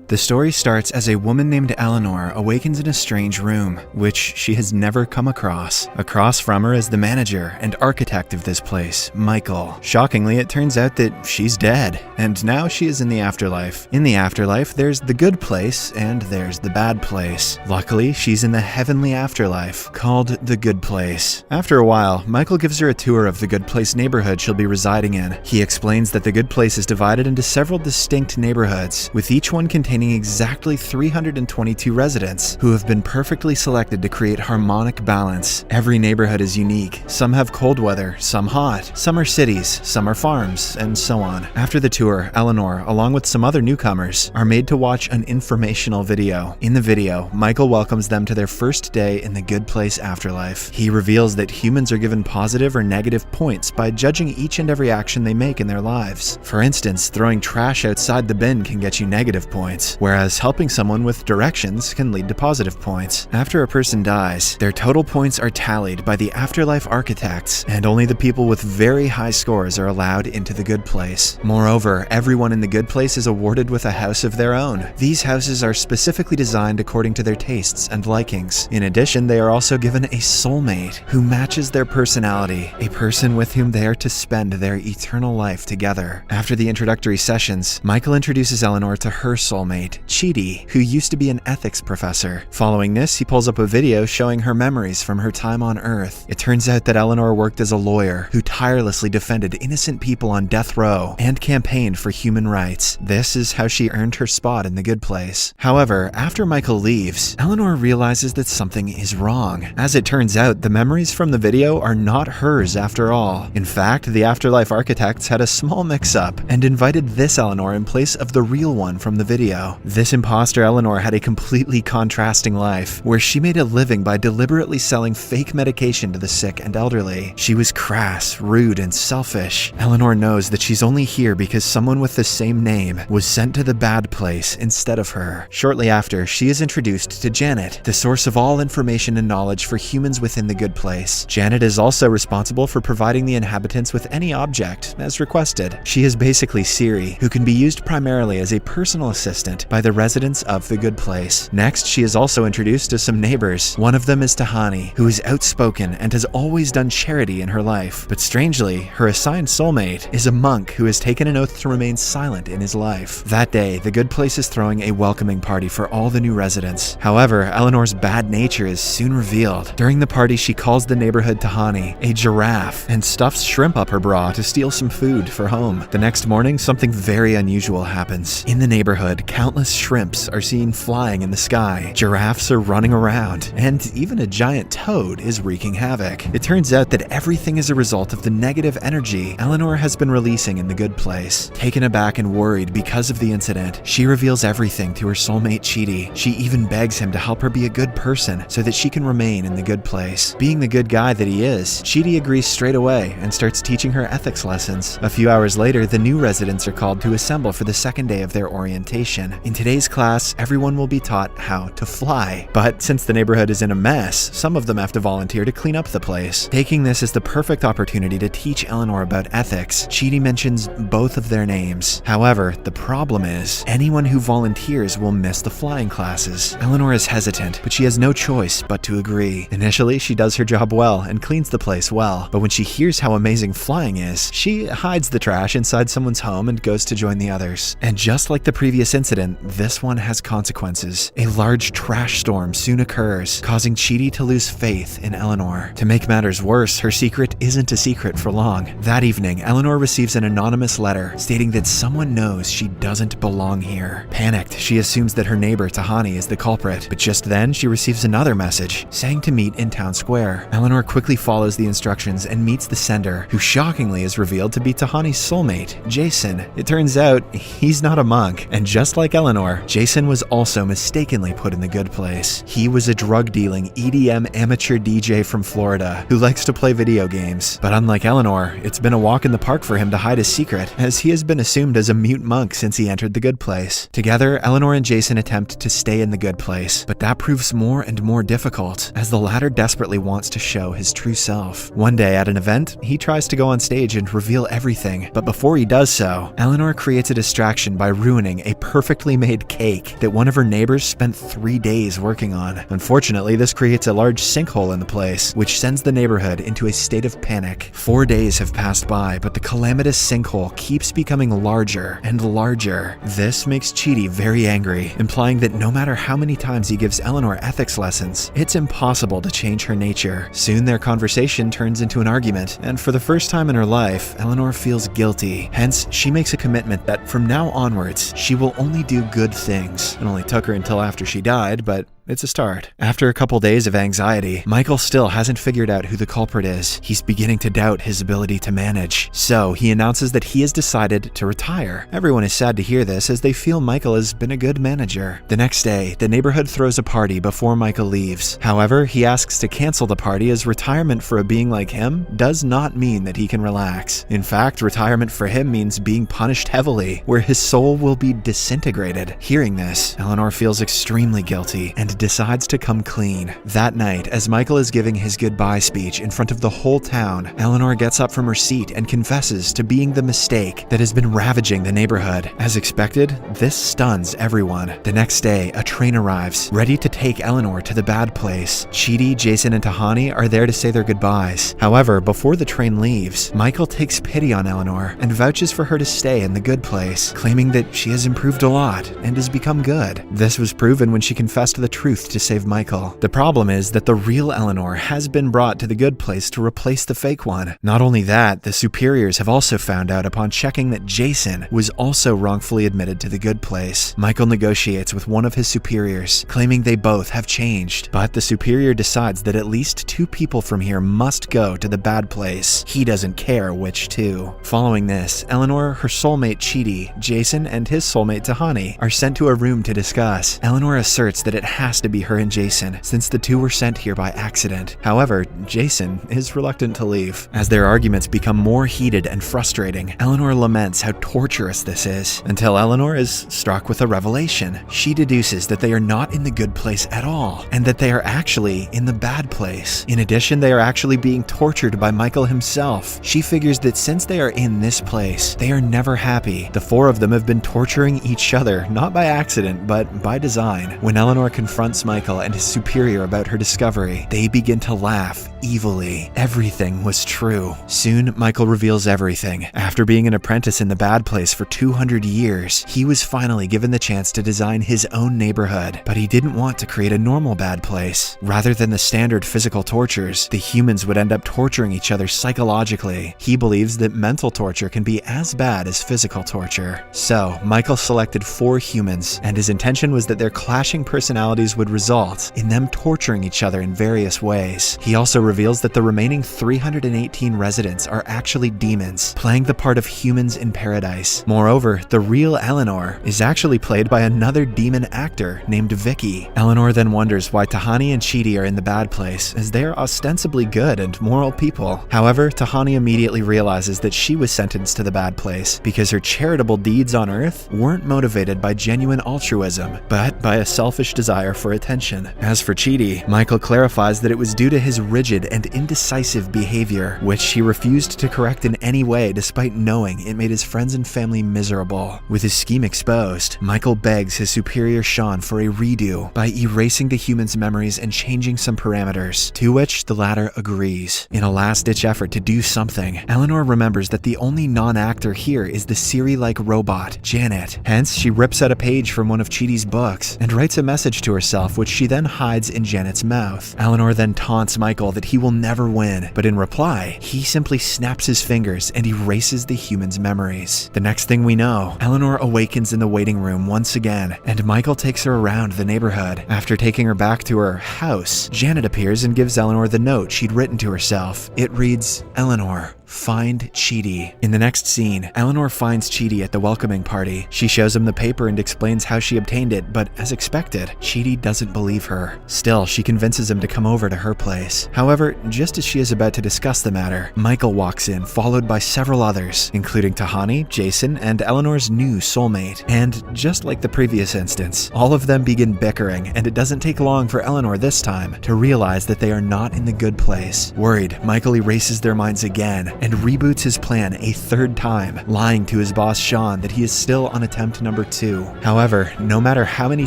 The story starts as a woman named Eleanor awakens in a strange room, which she has never come across. Across from her is the manager and architect of this place, Michael. Shockingly, it turns out that she's dead, and now she is in the afterlife. In the afterlife, there's the good place and there's the bad place. Luckily, she's in the heavenly afterlife, called the good place. After a while, Michael gives her a tour of the good place neighborhood she'll be residing in. He explains that the good place is divided into several distinct neighborhoods, with each one containing exactly 322 residents who have been perfectly selected to create harmonic balance. Every neighborhood is unique. Some have cold weather, some hot, some are cities, some are farms, and so on. After the tour, Eleanor, along with some other newcomers, are made to watch an informational video. In the video, Michael welcomes them to their first day in the good place afterlife. He reveals that humans are given positive or negative points by judging each and every action they make in their lives. For instance, throwing trash outside the bin can get you negative points, whereas helping someone with directions can lead to positive points. After a person dies, their total points are tallied by the afterlife architects, and only the people with very high scores are allowed into the good place. Moreover, everyone in the good place is awarded with a house of their own. These houses are specifically designed according to their tastes and likings. In addition, they are also given a soulmate who matches their personality, a person with whom they are to spend their eternal life together. After the introductory sessions, Michael introduces Eleanor to her soulmate, Chidi, who used to be an ethics professor. Following this, he pulls up a video showing her memories from her time on Earth. It turns out that Eleanor worked as a lawyer who tirelessly defended innocent people on death row and campaigned for human rights. This is how she earned her spot in the good place. However, after Michael leaves, Eleanor realizes that something is wrong. As it turns out, the memories from the video are not hers after all. In fact, the afterlife architects had a small mix-up and invited this Eleanor in place of the real one from the video. This imposter Eleanor had a completely contrasting life, where she made a living by deliberately selling fake medication to the sick and elderly. She was crass, rude, and selfish. Eleanor knows that she's only here because someone with the same name was sent to the bad place instead of her. Shortly after, she is introduced to Janet, the source of all information and knowledge for humans within the good place. Janet is also responsible for providing the inhabitants with any object, as requested. She is basically Siri, who can be used primarily as a personal assistant by the residents of the good place. Next, she is also introduced to some neighbors. One of them is Tahani, who is outspoken and has always done charity in her life. But strangely, her assigned soulmate is a monk who has taken an oath to remain silent in his life. That day, the good place is throwing a welcoming party for all the new residents. However, Eleanor's bad nature is soon revealed. During the party, she calls the neighborhood Tahani a giraffe and stuffs shrimp up her bra to steal some food for home. The next morning, something very unusual happens. In the neighborhood, countless shrimps are seen flying in the sky. Giraffes are running around, and even a giant toad is wreaking havoc. It turns out that everything is a result of the negative energy Eleanor has been releasing in the good place. Taken aback and worried because of the incident, she reveals everything to her soulmate Chidi. She even begs him to help her be a good person so that she can remain in the good place. Being the good guy that he is, Chidi agrees straight away and starts teaching her ethics lessons. A few hours later, the new residents are called to assemble for the second day of their orientation. In today's class, everyone will be taught how to fly. But since the neighborhood is in a mess, some of them have to volunteer to clean up the place. Taking this as the perfect opportunity to teach Eleanor about ethics, Chidi mentions both of their names. However, the problem is, anyone who volunteers will miss the flying classes. Eleanor is hesitant, but she has no choice but to agree. Initially, she does her job well and cleans the place well, but when she hears how amazing flying is, she hides the trash inside someone's home and goes to join the others. And just like the previous incident, this one has consequences. A large trash storm soon occurs, causing Chidi to lose faith in Eleanor. To make matters worse, her secret isn't a secret for long. That evening, Eleanor receives an anonymous letter stating that someone knows she doesn't belong here. Panicked, she assumes that her neighbor Tahani is the culprit, but just then she receives another message saying to meet in town square. Eleanor quickly follows the instructions and meets the sender, who shockingly is revealed to be Tahani's soulmate, Jason. It turns out he's not a monk, and just like Eleanor, Jason was also mistakenly put in the good place. He was a drug-dealing EDM amateur DJ from Florida who likes to play video games. But unlike Eleanor, it's been a walk in the park for him to hide his secret, as he has been assumed as a mute monk since he entered the good place. Together, Eleanor and Jason attempt to stay in the good place, but that proves more and more difficult, as the latter desperately wants to show his true self. One day at an event, he tries to go on stage and reveal everything, but before he does so, Eleanor creates a distraction by ruining a perfect perfectly made cake that one of her neighbors spent 3 days working on. Unfortunately, this creates a large sinkhole in the place, which sends the neighborhood into a state of panic. 4 days have passed by, but the calamitous sinkhole keeps becoming larger and larger. This makes Chidi very angry, implying that no matter how many times he gives Eleanor ethics lessons, it's impossible to change her nature. Soon their conversation turns into an argument, and for the first time in her life, Eleanor feels guilty. Hence, she makes a commitment that from now onwards, she will only do good things. It only took her until after she died, but it's a start. After a couple days of anxiety, Michael still hasn't figured out who the culprit is. He's beginning to doubt his ability to manage. So he announces that he has decided to retire. Everyone is sad to hear this as they feel Michael has been a good manager. The next day, the neighborhood throws a party before Michael leaves. However, he asks to cancel the party as retirement for a being like him does not mean that he can relax. In fact, retirement for him means being punished heavily, where his soul will be disintegrated. Hearing this, Eleanor feels extremely guilty and decides to come clean. That night, as Michael is giving his goodbye speech in front of the whole town, Eleanor gets up from her seat and confesses to being the mistake that has been ravaging the neighborhood. As expected, this stuns everyone. The next day, a train arrives, ready to take Eleanor to the bad place. Chidi, Jason, and Tahani are there to say their goodbyes. However, before the train leaves, Michael takes pity on Eleanor and vouches for her to stay in the good place, claiming that she has improved a lot and has become good. This was proven when she confessed the truth to save Michael. The problem is that the real Eleanor has been brought to the good place to replace the fake one. Not only that, the superiors have also found out upon checking that Jason was also wrongfully admitted to the good place. Michael negotiates with one of his superiors, claiming they both have changed, but the superior decides that at least 2 people from here must go to the bad place. He doesn't care which 2. Following this, Eleanor, her soulmate Chidi, Jason, and his soulmate Tahani are sent to a room to discuss. Eleanor asserts that it has to be her and Jason, since the 2 were sent here by accident. However, Jason is reluctant to leave. As their arguments become more heated and frustrating, Eleanor laments how torturous this is, until Eleanor is struck with a revelation. She deduces that they are not in the good place at all, and that they are actually in the bad place. In addition, they are actually being tortured by Michael himself. She figures that since they are in this place, they are never happy. The 4 of them have been torturing each other, not by accident, but by design. When Eleanor confronts Michael and his superior about her discovery, they begin to laugh evilly. Everything was true. Soon, Michael reveals everything. After being an apprentice in the bad place for 200 years, he was finally given the chance to design his own neighborhood, but he didn't want to create a normal bad place. Rather than the standard physical tortures, the humans would end up torturing each other psychologically. He believes that mental torture can be as bad as physical torture. So, Michael selected 4 humans, and his intention was that their clashing personalities would result in them torturing each other in various ways. He also reveals that the remaining 318 residents are actually demons, playing the part of humans in paradise. Moreover, the real Eleanor is actually played by another demon actor named Vicky. Eleanor then wonders why Tahani and Chidi are in the bad place, as they are ostensibly good and moral people. However, Tahani immediately realizes that she was sentenced to the bad place because her charitable deeds on Earth weren't motivated by genuine altruism, but by a selfish desire for attention. As for Chidi, Michael clarifies that it was due to his rigid and indecisive behavior, which he refused to correct in any way despite knowing it made his friends and family miserable. With his scheme exposed, Michael begs his superior Sean for a redo by erasing the human's memories and changing some parameters, to which the latter agrees. In a last-ditch effort to do something, Eleanor remembers that the only non-actor here is the Siri-like robot, Janet. Hence, she rips out a page from one of Chidi's books and writes a message to herself, which she then hides in Janet's mouth. Eleanor then taunts Michael that he will never win, but in reply, he simply snaps his fingers and erases the human's memories. The next thing we know, Eleanor awakens in the waiting room once again, and Michael takes her around the neighborhood. After taking her back to her house, Janet appears and gives Eleanor the note she'd written to herself. It reads, "Eleanor, find Chidi." In the next scene, Eleanor finds Chidi at the welcoming party. She shows him the paper and explains how she obtained it, but as expected, Chidi doesn't believe her. Still, she convinces him to come over to her place. However, just as she is about to discuss the matter, Michael walks in, followed by several others, including Tahani, Jason, and Eleanor's new soulmate. And just like the previous instance, all of them begin bickering, and it doesn't take long for Eleanor this time to realize that they are not in the good place. Worried, Michael erases their minds again, and reboots his plan a third time, lying to his boss Sean that he is still on attempt number 2. However, no matter how many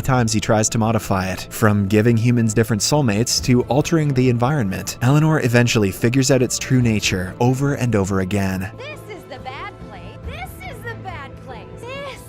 times he tries to modify it, from giving humans different soulmates to altering the environment, Eleanor eventually figures out its true nature over and over again. This is the bad place. This is the bad place. This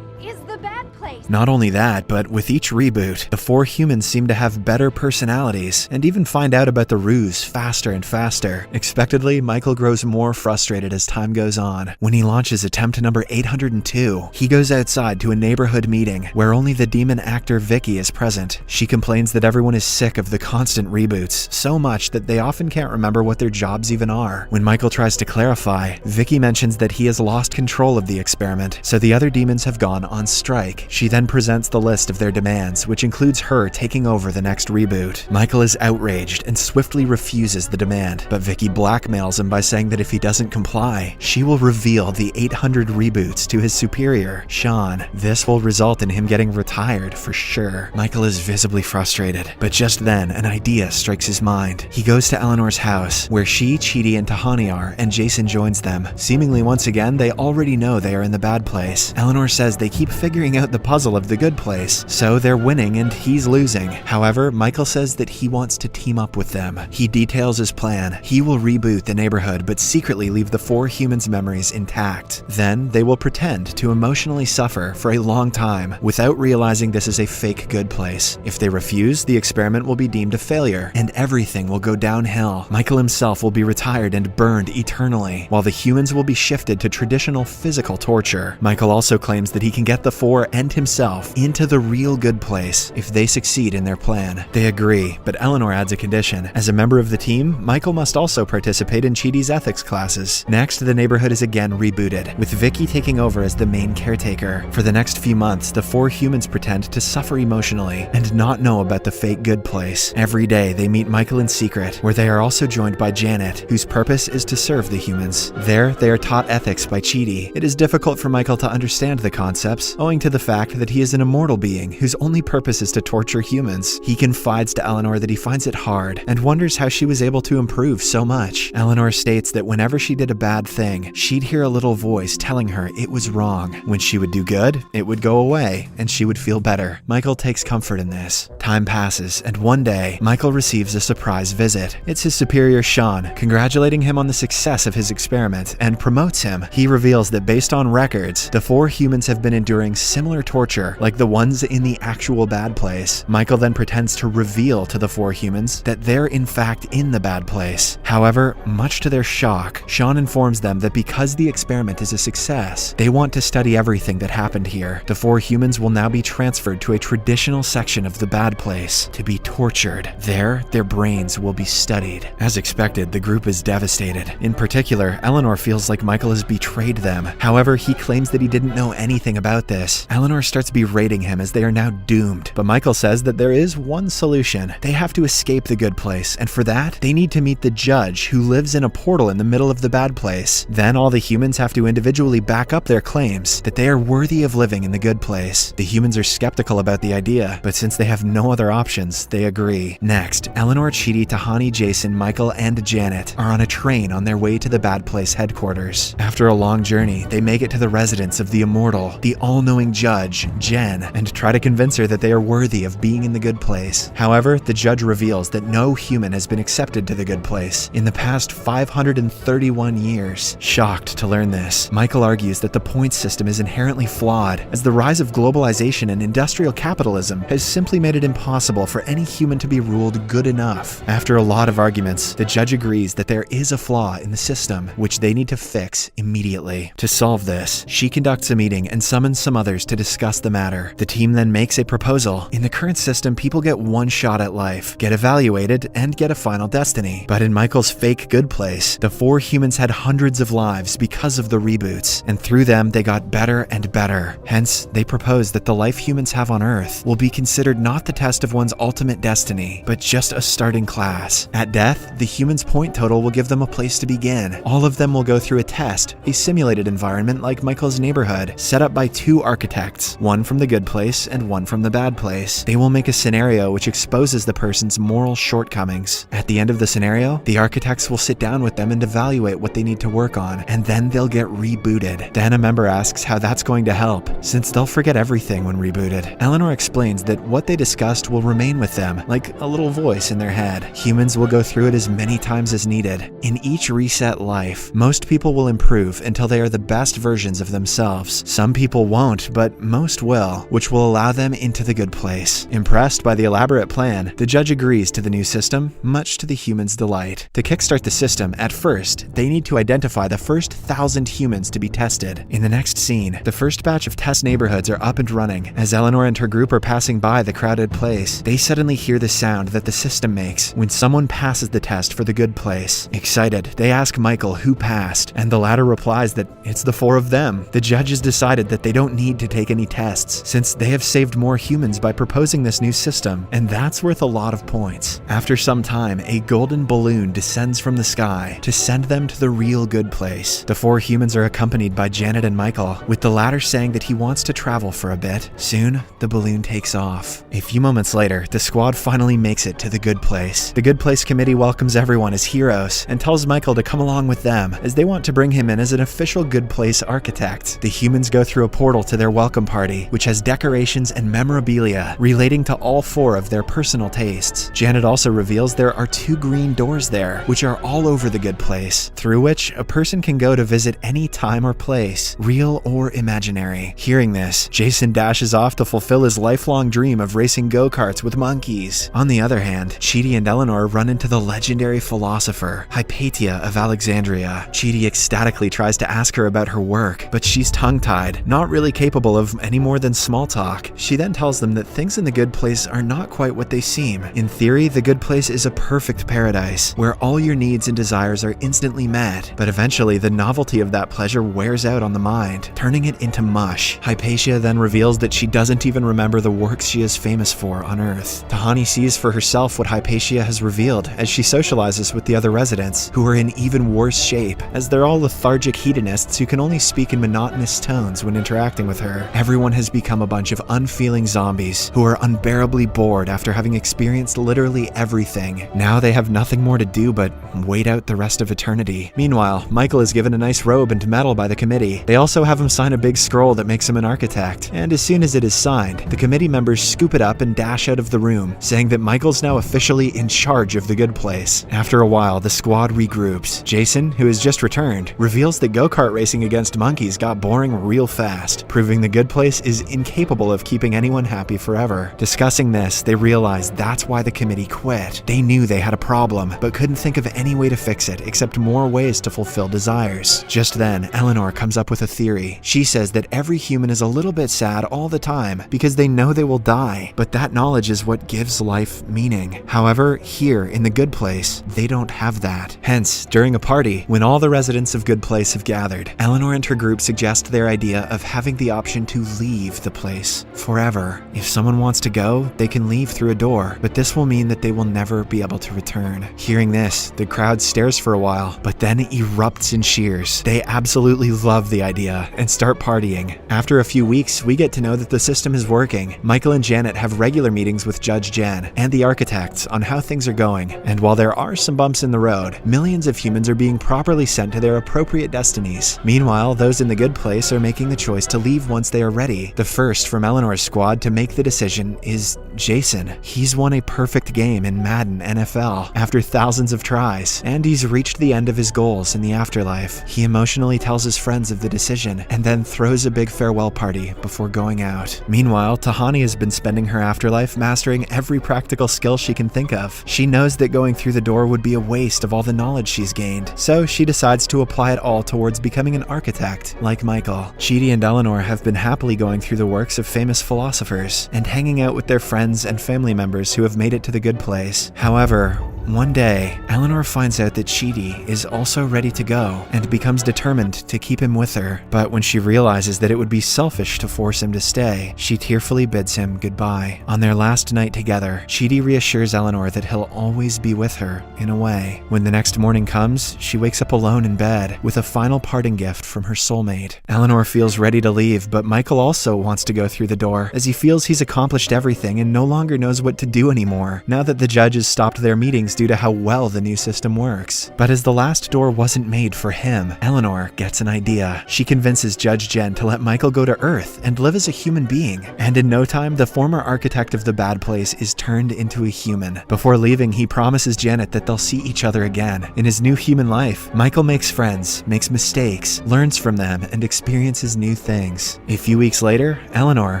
is the bad place. Not only that, but with each reboot, the 4 humans seem to have better personalities and even find out about the ruse faster and faster. Expectedly, Michael grows more frustrated as time goes on. When he launches attempt number 802, he goes outside to a neighborhood meeting where only the demon actor Vicky is present. She complains that everyone is sick of the constant reboots, so much that they often can't remember what their jobs even are. When Michael tries to clarify, Vicky mentions that he has lost control of the experiment, so the other demons have gone on strike. She then presents the list of their demands, which includes her taking over the next reboot. Michael is outraged and swiftly refuses the demand, but Vicky blackmails him by saying that if he doesn't comply, she will reveal the 800 reboots to his superior, Sean. This will result in him getting retired for sure. Michael is visibly frustrated, but just then an idea strikes his mind. He goes to Eleanor's house, where she, Chidi, and Tahani are, and Jason joins them. Seemingly once again, they already know they are in the bad place. Eleanor says they keep figuring out the puzzle of the good place, so they're winning and he's losing. However, Michael says that he wants to team up with them. He details his plan. He will reboot the neighborhood, but secretly leave the 4 humans' memories intact. Then they will pretend to emotionally suffer for a long time without realizing this is a fake good place. If they refuse, the experiment will be deemed a failure and everything will go downhill. Michael himself will be retired and burned eternally, while the humans will be shifted to traditional physical torture. Michael also claims that he can get the 4 and himself into the real good place if they succeed in their plan. They agree, but Eleanor adds a condition. As a member of the team, Michael must also participate in Chidi's ethics classes. Next, the neighborhood is again rebooted, with Vicky taking over as the main caretaker. For the next few months, the 4 humans pretend to suffer emotionally and not know about the fake good place. Every day, they meet Michael in secret, where they are also joined by Janet, whose purpose is to serve the humans. There, they are taught ethics by Chidi. It is difficult for Michael to understand the concepts, owing to the fact that he is an immortal being whose only purpose is to torture humans. He confides to Eleanor that he finds it hard and wonders how she was able to improve so much. Eleanor states that whenever she did a bad thing, she'd hear a little voice telling her it was wrong. When she would do good, it would go away and she would feel better. Michael takes comfort in this. Time passes, and one day, Michael receives a surprise visit. It's his superior Sean, congratulating him on the success of his experiment and promotes him. He reveals that based on records, the 4 humans have been enduring similar torture like the ones in the actual bad place. Michael then pretends to reveal to the 4 humans that they're in fact in the bad place. However, much to their shock, Sean informs them that because the experiment is a success, they want to study everything that happened here. The 4 humans will now be transferred to a traditional section of the bad place to be tortured. There, their brains will be studied. As expected, the group is devastated. In particular, Eleanor feels like Michael has betrayed them. However, he claims that he didn't know anything about this. Eleanor starts berating him as they are now doomed, but Michael says that there is one solution. They have to escape the good place, and for that, they need to meet the judge who lives in a portal in the middle of the bad place. Then all the humans have to individually back up their claims that they are worthy of living in the good place. The humans are skeptical about the idea, but since they have no other options, they agree. Next, Eleanor, Chidi, Tahani, Jason, Michael, and Janet are on a train on their way to the bad place headquarters. After a long journey, they make it to the residence of the immortal, the all-knowing judge, Jen, and try to convince her that they are worthy of being in the good place. However, the judge reveals that no human has been accepted to the good place in the past 531 years. Shocked to learn this, Michael argues that the points system is inherently flawed, as the rise of globalization and industrial capitalism has simply made it impossible for any human to be ruled good enough. After a lot of arguments, the judge agrees that there is a flaw in the system, which they need to fix immediately. To solve this, she conducts a meeting and summons some others to discuss the matter. The team then makes a proposal. In the current system, people get one shot at life, get evaluated, and get a final destiny. But in Michael's fake good place, the 4 humans had hundreds of lives because of the reboots, and through them they got better and better. Hence, they propose that the life humans have on Earth will be considered not the test of one's ultimate destiny, but just a starting class. At death, the humans' point total will give them a place to begin. All of them will go through a test, a simulated environment like Michael's neighborhood, set up by 2 architects, one from the good place and one from the bad place. They will make a scenario which exposes the person's moral shortcomings. At the end of the scenario, the architects will sit down with them and evaluate what they need to work on, and then they'll get rebooted. Then a member asks how that's going to help, since they'll forget everything when rebooted. Eleanor explains that what they discussed will remain with them, like a little voice in their head. Humans will go through it as many times as needed. In each reset life, most people will improve until they are the best versions of themselves. Some people won't, but most will, which will allow them into the good place. Impressed by the elaborate plan, the judge agrees to the new system, much to the humans' delight. To kickstart the system, at first, they need to identify the first 1,000 humans to be tested. In the next scene, the first batch of test neighborhoods are up and running. As Eleanor and her group are passing by the crowded place, they suddenly hear the sound that the system makes when someone passes the test for the good place. Excited, they ask Michael who passed, and the latter replies that it's the 4 of them. The judge has decided that they don't need to take any tests, since they have saved more humans by proposing this new system, and that's worth a lot of points. After some time, a golden balloon descends from the sky to send them to the real good place. The 4 humans are accompanied by Janet and Michael, with the latter saying that he wants to travel for a bit. Soon, the balloon takes off. A few moments later, the squad finally makes it to the good place. The good place committee welcomes everyone as heroes and tells Michael to come along with them, as they want to bring him in as an official good place architect. The humans go through a portal to their welcome party, which has decorations and memorabilia relating to all 4 of their personal tastes. Janet also reveals there are 2 green doors there, which are all over the good place, through which a person can go to visit any time or place, real or imaginary. Hearing this, Jason dashes off to fulfill his lifelong dream of racing go-karts with monkeys. On the other hand, Chidi and Eleanor run into the legendary philosopher, Hypatia of Alexandria. Chidi ecstatically tries to ask her about her work, but she's tongue-tied, not really capable of any more than small talk. She then tells them that things in the good place are not quite what they seem. In theory, the good place is a perfect paradise, where all your needs and desires are instantly met, but eventually the novelty of that pleasure wears out on the mind, turning it into mush. Hypatia then reveals that she doesn't even remember the works she is famous for on Earth. Tahani sees for herself what Hypatia has revealed as she socializes with the other residents, who are in even worse shape, as they're all lethargic hedonists who can only speak in monotonous tones when interacting with her. Everyone has become a bunch of unfeeling zombies who are unbearably bored after having experienced literally everything. Now they have nothing more to do but wait out the rest of eternity. Meanwhile, Michael is given a nice robe and medal by the committee. They also have him sign a big scroll that makes him an architect, and as soon as it is signed, the committee members scoop it up and dash out of the room, saying that Michael's now officially in charge of the good place. After a while, the squad regroups. Jason, who has just returned, reveals that go-kart racing against monkeys got boring real fast, proving the good place is incapable of keeping anyone happy forever. Discussing this, they realize that's why the committee quit. They knew they had a problem, but couldn't think of any way to fix it except more ways to fulfill desires. Just then, Eleanor comes up with a theory. She says that every human is a little bit sad all the time because they know they will die, but that knowledge is what gives life meaning. However, here in the good place, they don't have that. Hence, during a party, when all the residents of Good Place have gathered, Eleanor and her group suggest their idea of having the option to leave the place forever. If someone wants to go, they can leave through a door, but this will mean that they will never be able to return. Hearing this, the crowd stares for a while, but then erupts in cheers. They absolutely love the idea and start partying. After a few weeks, we get to know that the system is working. Michael and Janet have regular meetings with Judge Jen and the architects on how things are going, and while there are some bumps in the road, millions of humans are being properly sent to their appropriate destinies. Meanwhile, those in the good place are making the choice to leave once they are ready. The first from Eleanor's squad to make the decision is Jason. He's won a perfect game in Madden NFL after thousands of tries, and he's reached the end of his goals in the afterlife. He emotionally tells his friends of the decision and then throws a big farewell party before going out. Meanwhile, Tahani has been spending her afterlife mastering every practical skill she can think of. She knows that going through the door would be a waste of all the knowledge she's gained, so she decides to apply it all towards becoming an architect, like Michael. Chidi and Eleanor have been happily going through the works of famous philosophers and hanging out with their friends and family members who have made it to the good place. However, One day, Eleanor finds out that Chidi is also ready to go and becomes determined to keep him with her. But when she realizes that it would be selfish to force him to stay, she tearfully bids him goodbye. On their last night together, Chidi reassures Eleanor that he'll always be with her, in a way. When the next morning comes, she wakes up alone in bed with a final parting gift from her soulmate. Eleanor feels ready to leave, but Michael also wants to go through the door, as he feels he's accomplished everything and no longer knows what to do anymore, now that the judges stopped their meetings due to how well the new system works. But as the last door wasn't made for him, Eleanor gets an idea. She convinces Judge Jen to let Michael go to Earth and live as a human being, and in no time, the former architect of the bad place is turned into a human. Before leaving, he promises Janet that they'll see each other again. In his new human life, Michael makes friends, makes mistakes, learns from them, and experiences new things. A few weeks later, Eleanor,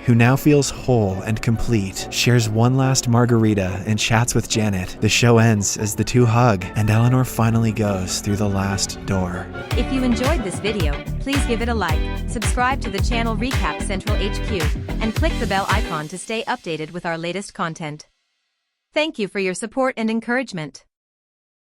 who now feels whole and complete, shares one last margarita and chats with Janet. The show ends as the two hug, and Eleanor finally goes through the last door. If you enjoyed this video, please give it a like, subscribe to the channel Recap Central HQ, and click the bell icon to stay updated with our latest content. Thank you for your support and encouragement.